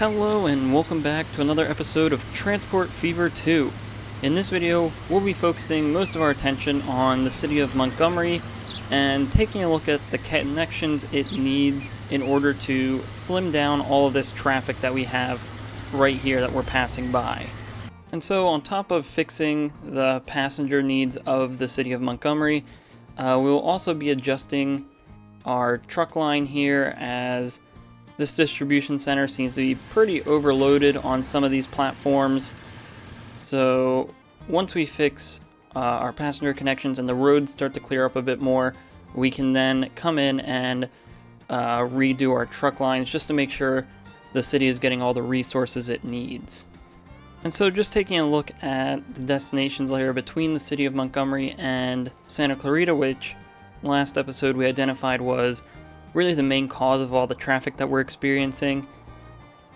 Hello and welcome back to another episode of Transport Fever 2. In this video, we'll be focusing most of our attention on the city of Montgomery and taking a look at the connections it needs in order to slim down all of this traffic that we have right here that we're passing by. And so on top of fixing the passenger needs of the city of Montgomery, we'll also be adjusting our truck line here, as this distribution center seems to be pretty overloaded on some of these platforms. So once we fix our passenger connections and the roads start to clear up a bit more, we can then come in and redo our truck lines just to make sure the city is getting all the resources it needs. And so just taking a look at the destinations layer between the city of Montgomery and Santa Clarita, which last episode we identified was really the main cause of all the traffic that we're experiencing.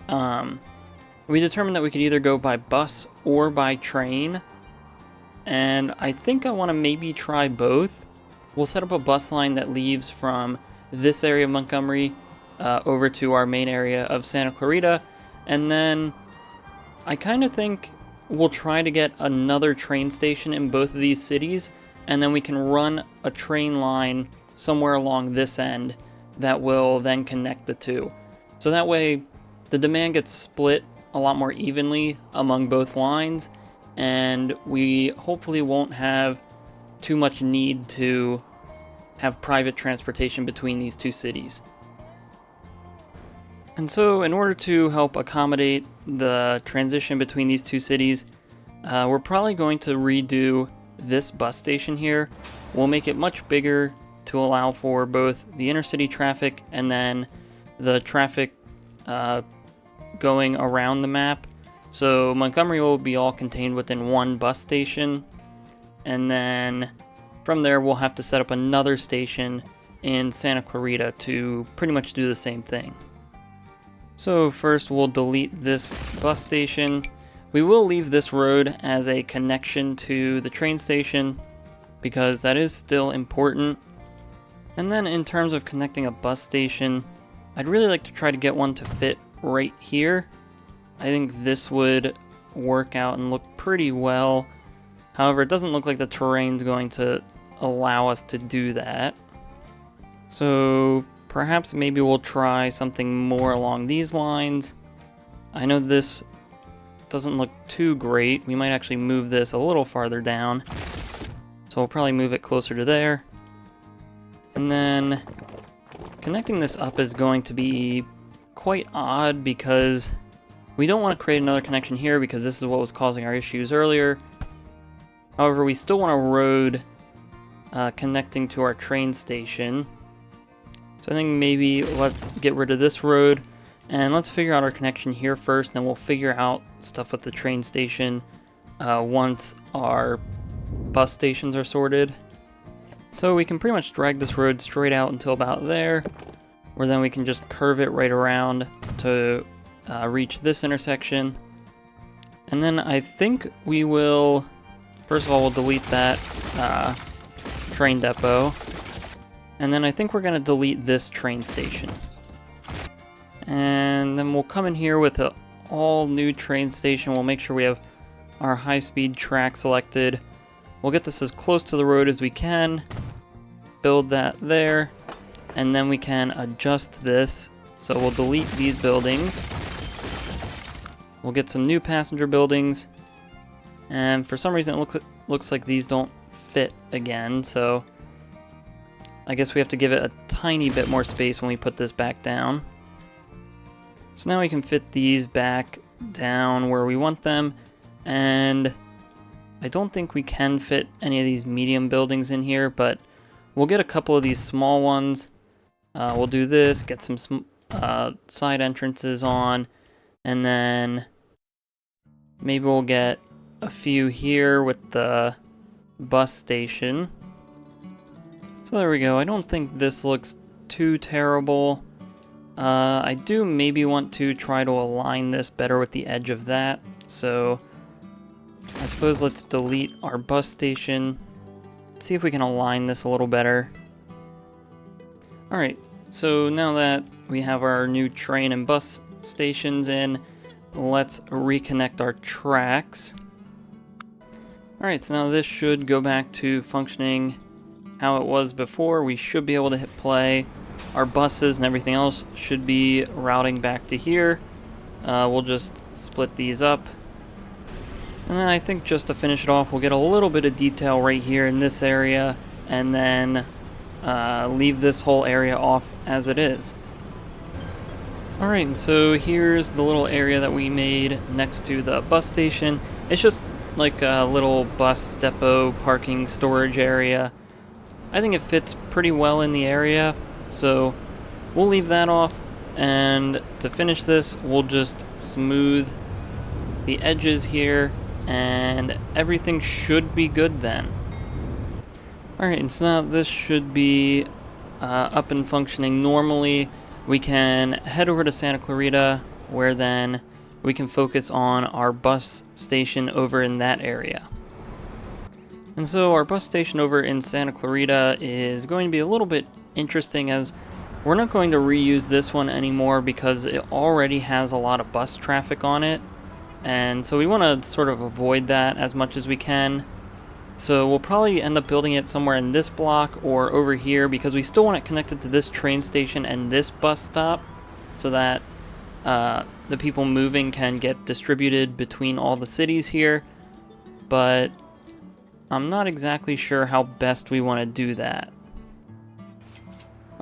We determined that we could either go by bus or by train, and I think I want to maybe try both. We'll set up a bus line that leaves from this area of Montgomery over to our main area of Santa Clarita, and then I kind of think we'll try to get another train station in both of these cities, and then we can run a train line somewhere along this end that will then connect the two. So that way the demand gets split a lot more evenly among both lines, and we hopefully won't have too much need to have private transportation between these two cities. And so in order to help accommodate the transition between these two cities, we're probably going to redo this bus station here. We'll make it much bigger to allow for both the intercity traffic and then the traffic going around the map. So Montgomery will be all contained within one bus station, and then from there we'll have to set up another station in Santa Clarita to pretty much do the same thing. So first we'll delete this bus station. We will leave this road as a connection to the train station because that is still important. And then in terms of connecting a bus station, I'd really like to try to get one to fit right here. I think this would work out and look pretty well. However, it doesn't look like the terrain's going to allow us to do that. So perhaps maybe we'll try something more along these lines. I know this doesn't look too great. We might actually move this a little farther down. So we'll probably move it closer to there. And then connecting this up is going to be quite odd because we don't want to create another connection here because this is what was causing our issues earlier. However, we still want a road connecting to our train station. So I think maybe let's get rid of this road and let's figure out our connection here first, then we'll figure out stuff with the train station once our bus stations are sorted. So we can pretty much drag this road straight out until about there, where then we can just curve it right around to reach this intersection. And then I think we will, first of all, we'll delete that train depot. And then I think we're going to delete this train station. And then we'll come in here with an all new train station. We'll make sure we have our high-speed track selected. We'll get this as close to the road as we can. Build that there. And then we can adjust this. So we'll delete these buildings. We'll get some new passenger buildings. And for some reason it looks like these don't fit again. So I guess we have to give it a tiny bit more space when we put this back down. So now we can fit these back down where we want them, and I don't think we can fit any of these medium buildings in here, but we'll get a couple of these small ones. We'll do this, get some side entrances on, and then maybe we'll get a few here with the bus station. So there we go. I don't think this looks too terrible. I do maybe want to try to align this better with the edge of that. So I suppose let's delete our bus station. Let's see if we can align this a little better. Alright, so now that we have our new train and bus stations in. Let's reconnect our tracks. Alright, so now this should go back to functioning how it was before. We should be able to hit play. Our buses and everything else should be routing back to here. We'll just split these up. And then I think just to finish it off, we'll get a little bit of detail right here in this area, and then leave this whole area off as it is. Alright, so here's the little area that we made next to the bus station. It's just like a little bus depot parking storage area. I think it fits pretty well in the area, so we'll leave that off. And to finish this, we'll just smooth the edges here, and everything should be good then. Alright, and so now this should be up and functioning normally. We can head over to Santa Clarita, where then we can focus on our bus station over in that area. And so our bus station over in Santa Clarita is going to be a little bit interesting, as we're not going to reuse this one anymore because it already has a lot of bus traffic on it. And so we want to sort of avoid that as much as we can. So we'll probably end up building it somewhere in this block or over here, because we still want it connected to this train station and this bus stop, so that the people moving can get distributed between all the cities here. But I'm not exactly sure how best we want to do that.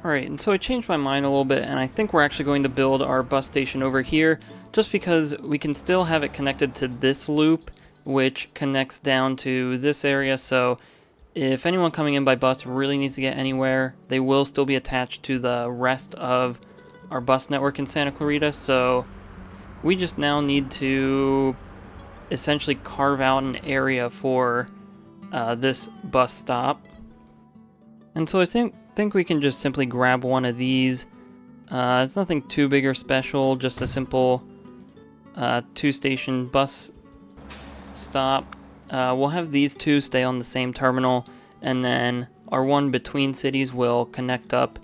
Alright, and so I changed my mind a little bit, and I think we're actually going to build our bus station over here, just because we can still have it connected to this loop, which connects down to this area. So if anyone coming in by bus really needs to get anywhere, they will still be attached to the rest of our bus network in Santa Clarita. So we just now need to essentially carve out an area for this bus stop. And so I think we can just simply grab one of these. It's nothing too big or special, just a simple 2-station bus stop. We'll have these two stay on the same terminal, and then our one between cities will connect up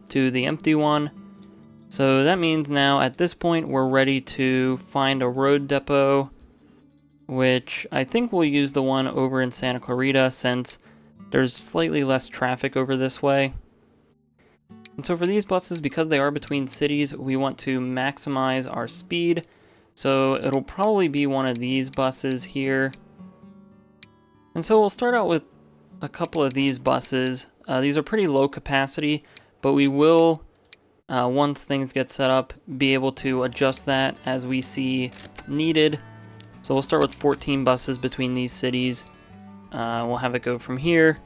to the empty one. So that means now at this point we're ready to find a road depot, which I think we'll use the one over in Santa Clarita, since there's slightly less traffic over this way. And so for these buses, because they are between cities, we want to maximize our speed. So it'll probably be one of these buses here. And so we'll start out with a couple of these buses. These are pretty low capacity, but we will, once things get set up, be able to adjust that as we see needed. So we'll start with 14 buses between these cities. We'll have it go from here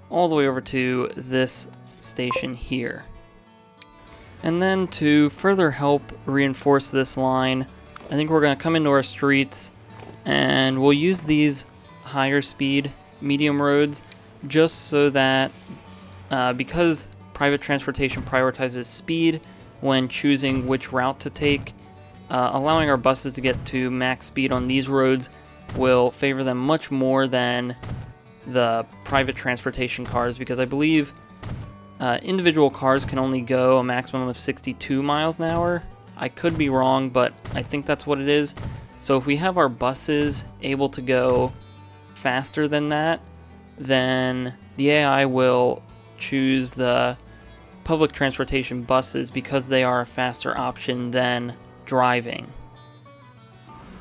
all the way over to this station here. And then to further help reinforce this line, I think we're going to come into our streets, and we'll use these higher speed medium roads, just so that because private transportation prioritizes speed when choosing which route to take, allowing our buses to get to max speed on these roads will favor them much more than the private transportation cars, because I believe individual cars can only go a maximum of 62 miles an hour. I could be wrong, but I think that's what it is. So if we have our buses able to go faster than that, then the AI will choose the public transportation buses because they are a faster option than driving.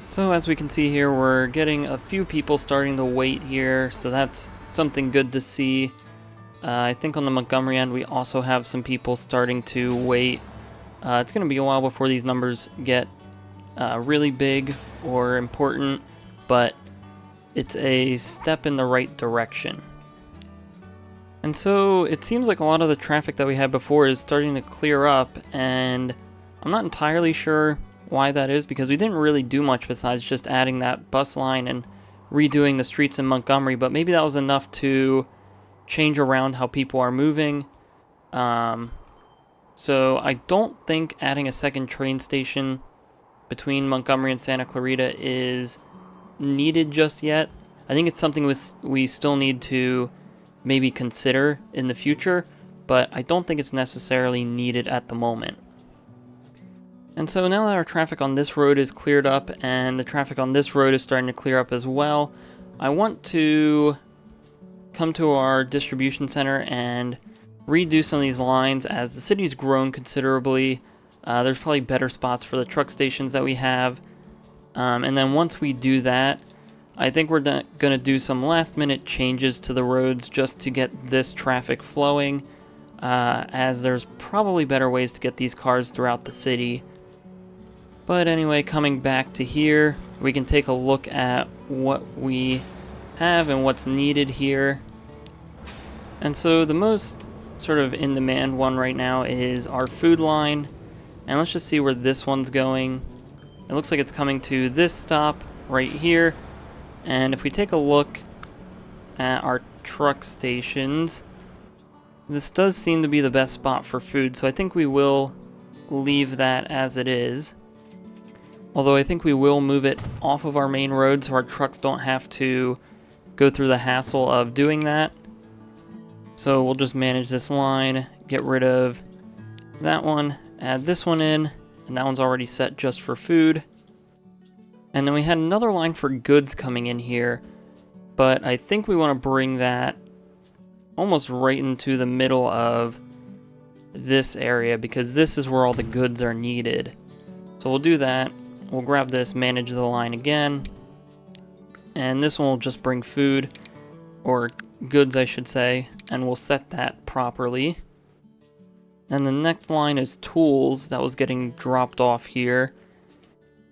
So as we can see here, we're getting a few people starting to wait here, so that's something good to see. I think on the Montgomery end, we also have some people starting to wait. It's going to be a while before these numbers get really big or important, but it's a step in the right direction. And so it seems like a lot of the traffic that we had before is starting to clear up, and I'm not entirely sure why that is, because we didn't really do much besides just adding that bus line and redoing the streets in Montgomery, but maybe that was enough to change around how people are moving. So I don't think adding a second train station between Montgomery and Santa Clarita is needed just yet. I think it's something we still need to maybe consider in the future, but I don't think it's necessarily needed at the moment. And so now that our traffic on this road is cleared up and the traffic on this road is starting to clear up as well, I want to come to our distribution center and redo some of these lines. As the city's grown considerably, there's probably better spots for the truck stations that we have. And then once we do that, I think we're going to do some last minute changes to the roads just to get this traffic flowing, as there's probably better ways to get these cars throughout the city. But anyway, coming back to here, we can take a look at what we have and what's needed here. And so the most sort of in demand one right now is our food line. And let's just see where this one's going. It looks like it's coming to this stop right here. And if we take a look at our truck stations, this does seem to be the best spot for food. So I think we will leave that as it is. Although I think we will move it off of our main road so our trucks don't have to go through the hassle of doing that. So we'll just manage this line, get rid of that one, add this one in, and that one's already set just for food. And then we had another line for goods coming in here, but I think we want to bring that almost right into the middle of this area because this is where all the goods are needed. So we'll do that. We'll grab this, manage the line again, and this one will just bring food, or goods I should say, and we'll set that properly. And the next line is tools that was getting dropped off here,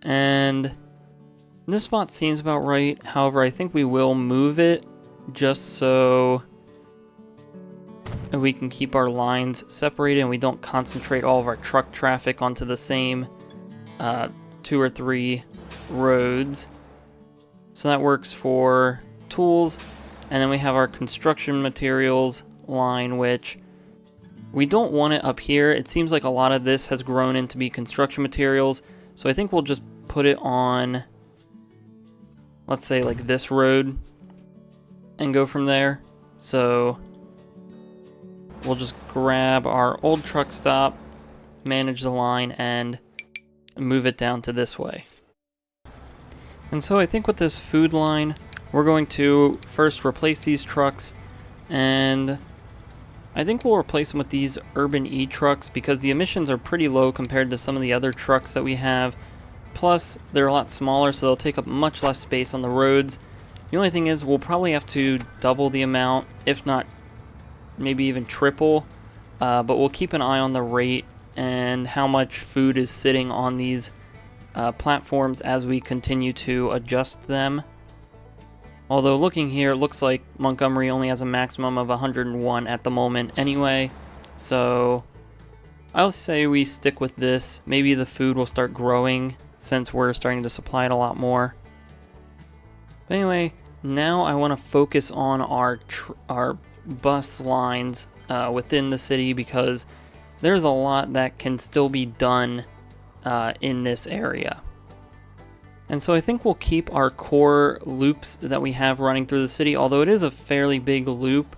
and this spot seems about right. However, I think we will move it just so we can keep our lines separated and we don't concentrate all of our truck traffic onto the same 2 or 3 roads. So that works for tools. And then we have our construction materials line, which we don't want it up here. It seems like a lot of this has grown into be construction materials. So I think we'll just put it on, let's say like this road, and go from there. So we'll just grab our old truck stop, manage the line, and move it down to this way. And so I think with this food line, we're going to first replace these trucks, and I think we'll replace them with these Urban E trucks because the emissions are pretty low compared to some of the other trucks that we have. Plus, they're a lot smaller, so they'll take up much less space on the roads. The only thing is we'll probably have to double the amount, if not maybe even triple, but we'll keep an eye on the rate and how much food is sitting on these platforms as we continue to adjust them. Although looking here, it looks like Montgomery only has a maximum of 101 at the moment anyway, so I'll say we stick with this. Maybe the food will start growing since we're starting to supply it a lot more. But anyway, now I want to focus on our bus lines within the city because there's a lot that can still be done in this area. And so I think we'll keep our core loops that we have running through the city, although it is a fairly big loop.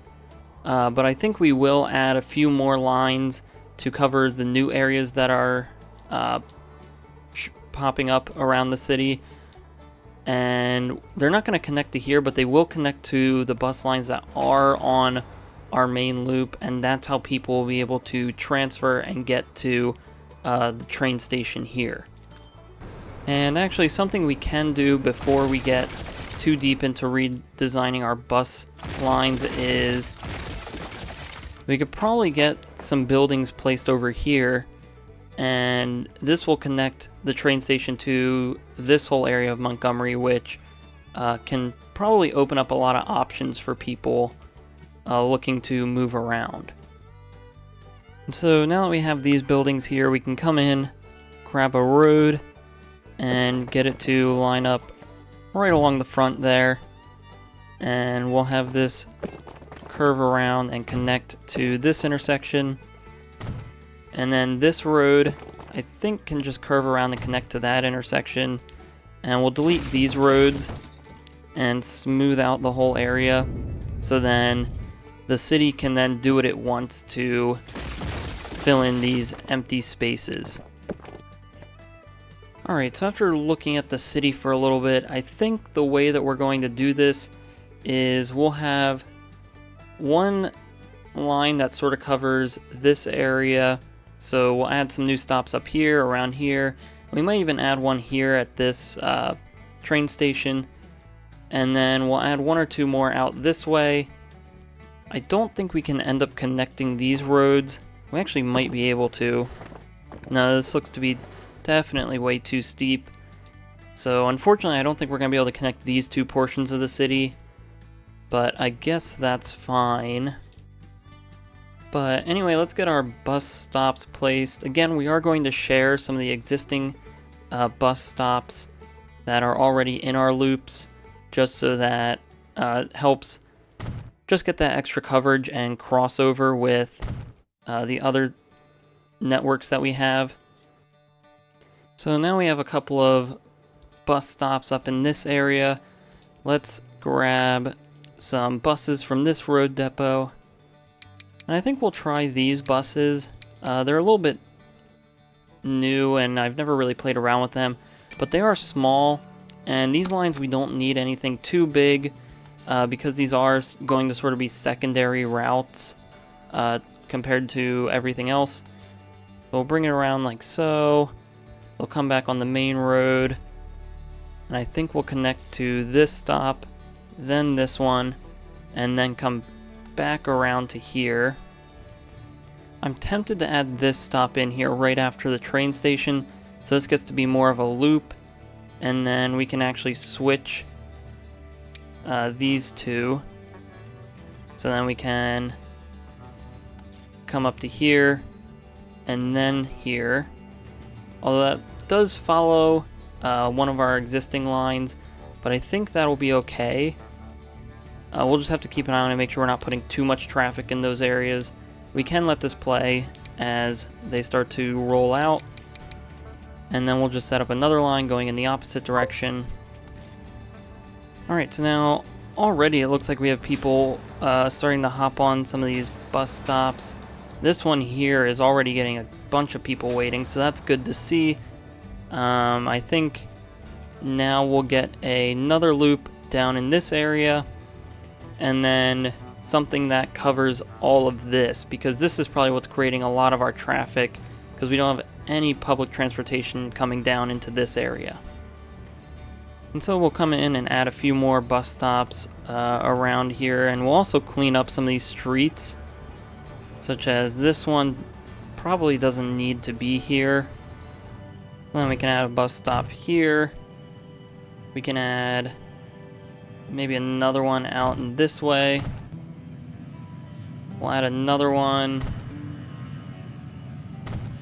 But I think we will add a few more lines to cover the new areas that are popping up around the city. And they're not going to connect to here, but they will connect to the bus lines that are on our main loop, and that's how people will be able to transfer and get to the train station here. And actually, something we can do before we get too deep into redesigning our bus lines is we could probably get some buildings placed over here, and this will connect the train station to this whole area of Montgomery, which can probably open up a lot of options for people looking to move around. So now that we have these buildings here, we can come in, grab a road, and get it to line up right along the front there. And we'll have this curve around and connect to this intersection. And then this road, I think, can just curve around and connect to that intersection. And we'll delete these roads and smooth out the whole area. So then the city can then do what it wants to fill in these empty spaces. Alright, so after looking at the city for a little bit, I think the way that we're going to do this is we'll have one line that sort of covers this area. So we'll add some new stops up here, around here. We might even add one here at this train station. And then we'll add one or two more out this way. I don't think we can end up connecting these roads. We actually might be able to. No, this looks to be definitely way too steep. So unfortunately, I don't think we're going to be able to connect these two portions of the city. But I guess that's fine. But anyway, let's get our bus stops placed. Again, we are going to share some of the existing bus stops that are already in our loops, just so that helps just get that extra coverage and crossover with the other networks that we have. So now we have a couple of bus stops up in this area. Let's grab some buses from this road depot. And I think we'll try these buses. They're a little bit new and I've never really played around with them, but they are small, and these lines we don't need anything too big because these are going to sort of be secondary routes compared to everything else. So we'll bring it around like so. They'll come back on the main road, and I think we'll connect to this stop, then this one, and then come back around to here. I'm tempted to add this stop in here right after the train station, so this gets to be more of a loop, and then we can actually switch these two. So then we can come up to here, and then here. Although that does follow one of our existing lines, but I think that'll be okay. We'll just have to keep an eye on it and make sure we're not putting too much traffic in those areas. We can let this play as they start to roll out, and then we'll just set up another line going in the opposite direction. Alright, so now already it looks like we have people starting to hop on some of these bus stops. This one here is already getting a bunch of people waiting, so that's good to see. I think now we'll get another loop down in this area, and then something that covers all of this, because this is probably what's creating a lot of our traffic, because we don't have any public transportation coming down into this area. And so we'll come in and add a few more bus stops around here, and we'll also clean up some of these streets, such as this one probably doesn't need to be here. Then we can add a bus stop here. We can add maybe another one out in this way. We'll add another one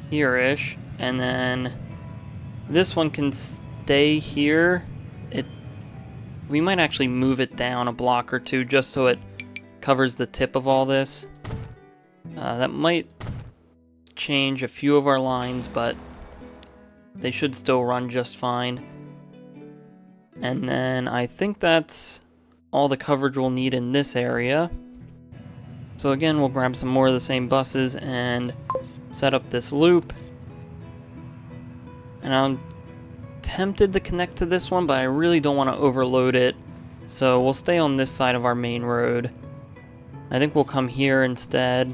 here-ish, and then this one can stay here. We might actually move it down a block or two just so it covers the tip of all this. That might change a few of our lines, but they should still run just fine. And then I think that's all the coverage we'll need in this area. So again, we'll grab some more of the same buses and set up this loop. And I'm tempted to connect to this one, but I really don't want to overload it. So we'll stay on this side of our main road. I think we'll come here instead.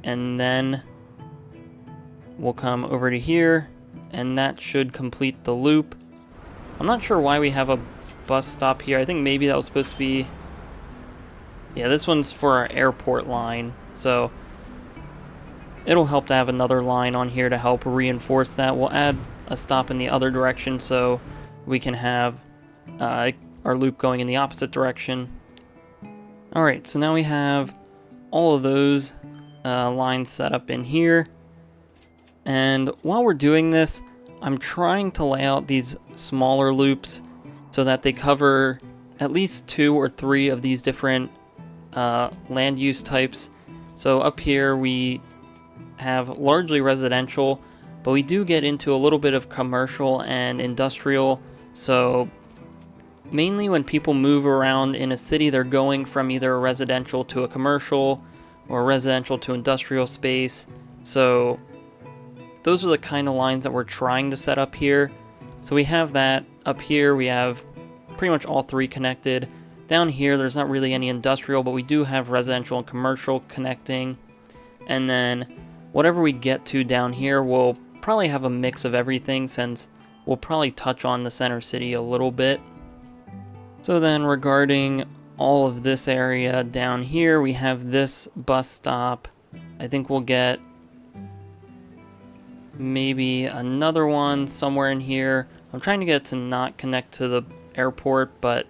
And then we'll come over to here, and that should complete the loop. I'm not sure why we have a bus stop here. I think maybe that was supposed to be... Yeah, this one's for our airport line, so it'll help to have another line on here to help reinforce that. We'll add a stop in the other direction so we can have our loop going in the opposite direction. Alright, so now we have all of those lines set up in here. And while we're doing this, I'm trying to lay out these smaller loops so that they cover at least 2 or 3 of these different land use types. So up here we have largely residential, but we do get into a little bit of commercial and industrial. So mainly when people move around in a city, they're going from either a residential to a commercial or a residential to industrial space. So those are the kind of lines that we're trying to set up here. So we have that. Up here we have pretty much all three connected. Down here there's not really any industrial, but we do have residential and commercial connecting. And then whatever we get to down here, we'll probably have a mix of everything, since we'll probably touch on the center city a little bit. So then regarding all of this area down here, we have this bus stop. I think we'll get maybe another one somewhere in here. I'm trying to get it to not connect to the airport, but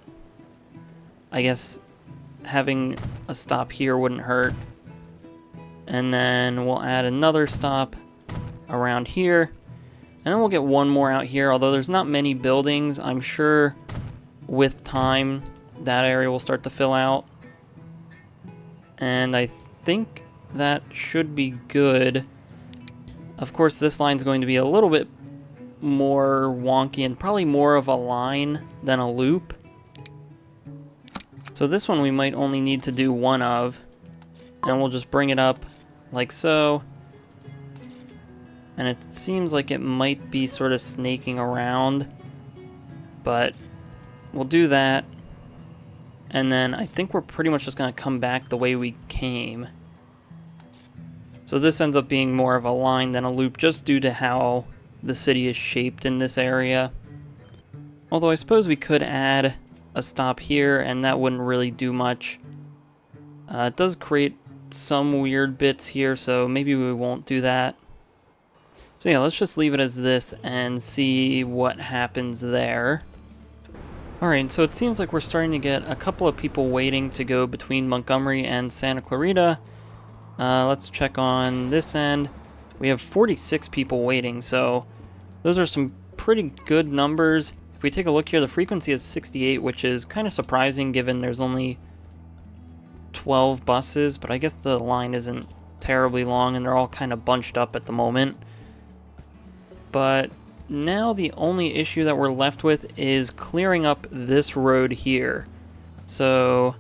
I guess having a stop here wouldn't hurt. And then we'll add another stop around here. And then we'll get one more out here, although there's not many buildings. I'm sure with time that area will start to fill out. And I think that should be good. Of course, this line's going to be a little bit more wonky and probably more of a line than a loop. So this one we might only need to do one of. And we'll just bring it up like so. And it seems like it might be sort of snaking around, but we'll do that. And then I think we're pretty much just going to come back the way we came. So this ends up being more of a line than a loop, just due to how the city is shaped in this area. Although I suppose we could add a stop here, and that wouldn't really do much. It does create some weird bits here, so maybe we won't do that. So yeah, let's just leave it as this and see what happens there. Alright, so it seems like we're starting to get a couple of people waiting to go between Montgomery and Santa Clarita. Let's check on this end. We have 46 people waiting, so those are some pretty good numbers. If we take a look here, the frequency is 68, which is kind of surprising given there's only 12 buses, but I guess the line isn't terribly long and they're all kind of bunched up at the moment. But now the only issue that we're left with is clearing up this road here. So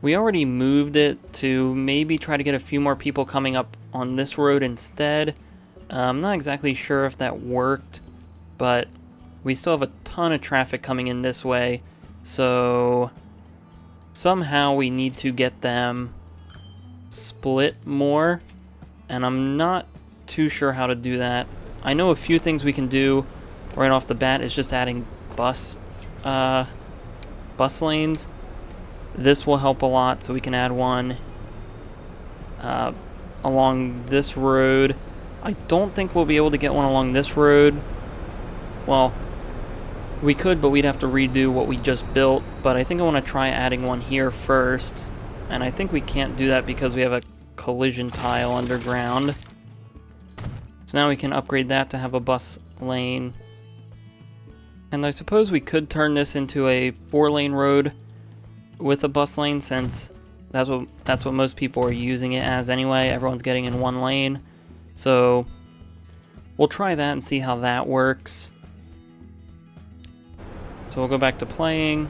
we already moved it to maybe try to get a few more people coming up on this road instead. I'm not exactly sure if that worked, but we still have a ton of traffic coming in this way. So somehow we need to get them split more, and I'm not too sure how to do that. I know a few things we can do right off the bat is just adding bus lanes. This will help a lot, so we can add one along this road. I don't think we'll be able to get one along this road. Well, we could, but we'd have to redo what we just built. But I think I want to try adding one here first. And I think we can't do that because we have a collision tile underground. So now we can upgrade that to have a bus lane. And I suppose we could turn this into a 4-lane road with a bus lane, since that's what most people are using it as anyway. Everyone's getting in one lane. So we'll try that and see how that works. So we'll go back to playing.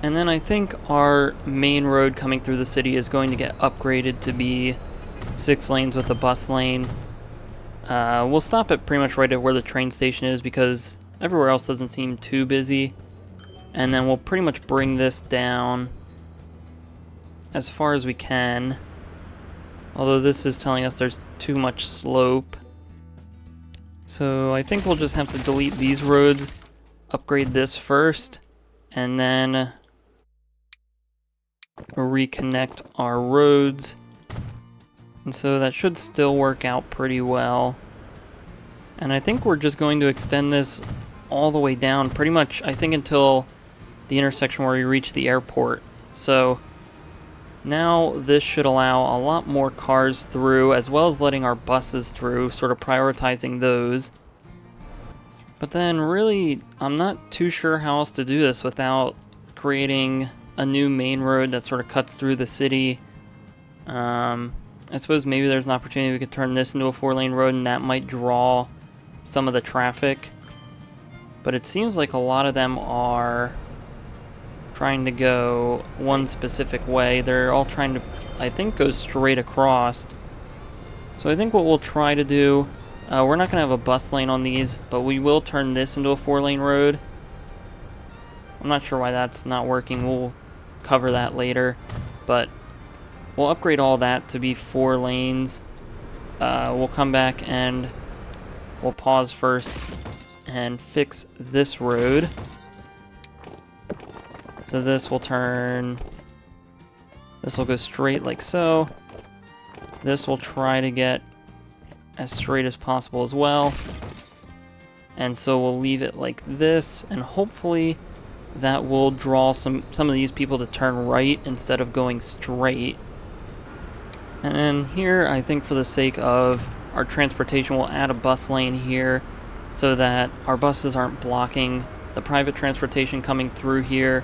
And then I think our main road coming through the city is going to get upgraded to be 6 lanes with a bus lane. We'll stop it pretty much right at where the train station is because everywhere else doesn't seem too busy. And then we'll pretty much bring this down as far as we can. Although this is telling us there's too much slope. So I think we'll just have to delete these roads, upgrade this first, and then reconnect our roads. And so that should still work out pretty well. And I think we're just going to extend this all the way down, pretty much, I think, until the intersection where we reach the airport. So now this should allow a lot more cars through, as well as letting our buses through, sort of prioritizing those. But then really, I'm not too sure how else to do this without creating a new main road that sort of cuts through the city. I suppose maybe there's an opportunity we could turn this into a 4-lane road, and that might draw some of the traffic. But it seems like a lot of them are trying to go one specific way. They're all trying to, I think, go straight across. So I think what we'll try to do, We're not going to have a bus lane on these, but we will turn this into a 4-lane road. I'm not sure why that's not working. We'll cover that later, but we'll upgrade all that to be 4 lanes. We'll come back and we'll pause first and fix this road. So this will turn, this will go straight like so. This will try to get as straight as possible as well. And so we'll leave it like this, and hopefully that will draw some of these people to turn right instead of going straight. And then here, I think for the sake of our transportation, we'll add a bus lane here so that our buses aren't blocking the private transportation coming through here.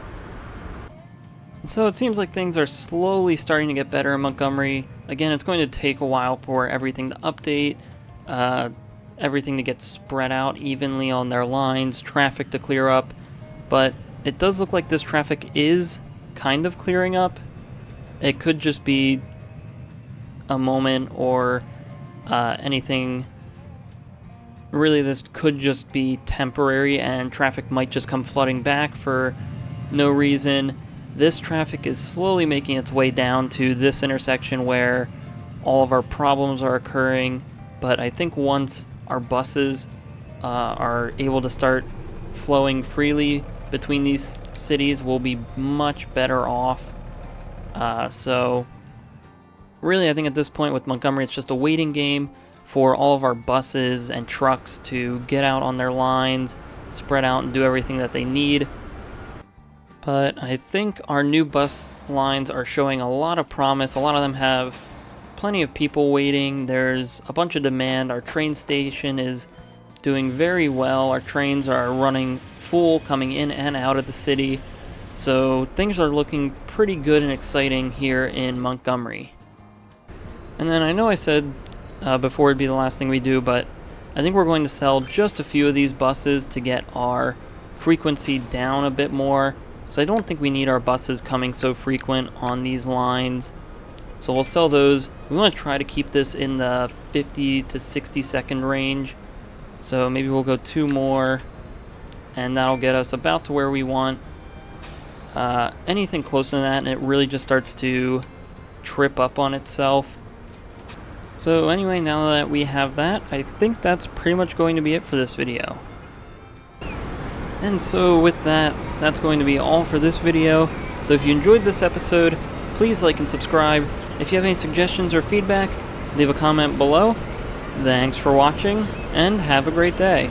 And so it seems like things are slowly starting to get better in Montgomery. Again, it's going to take a while for everything to update, everything to get spread out evenly on their lines, traffic to clear up, but it does look like this traffic is kind of clearing up. It could just be a moment or anything. Really, this could just be temporary and traffic might just come flooding back for no reason. This traffic is slowly making its way down to this intersection where all of our problems are occurring, but I think once our buses are able to start flowing freely between these cities, we'll be much better off. So really, I think at this point with Montgomery, it's just a waiting game for all of our buses and trucks to get out on their lines, spread out and do everything that they need. But I think our new bus lines are showing a lot of promise. A lot of them have plenty of people waiting. There's a bunch of demand. Our train station is doing very well. Our trains are running full, coming in and out of the city. So things are looking pretty good and exciting here in Montgomery. And then I know I said before it'd be the last thing we do, but I think we're going to sell just a few of these buses to get our frequency down a bit more. So I don't think we need our buses coming so frequent on these lines. So we'll sell those. We want to try to keep this in the 50 to 60 second range. So maybe we'll go 2 more, and that'll get us about to where we want. Anything closer to that, and it really just starts to trip up on itself. So anyway, now that we have that, I think that's pretty much going to be it for this video. And so with that, that's going to be all for this video. So if you enjoyed this episode, please like and subscribe. If you have any suggestions or feedback, leave a comment below. Thanks for watching, and have a great day.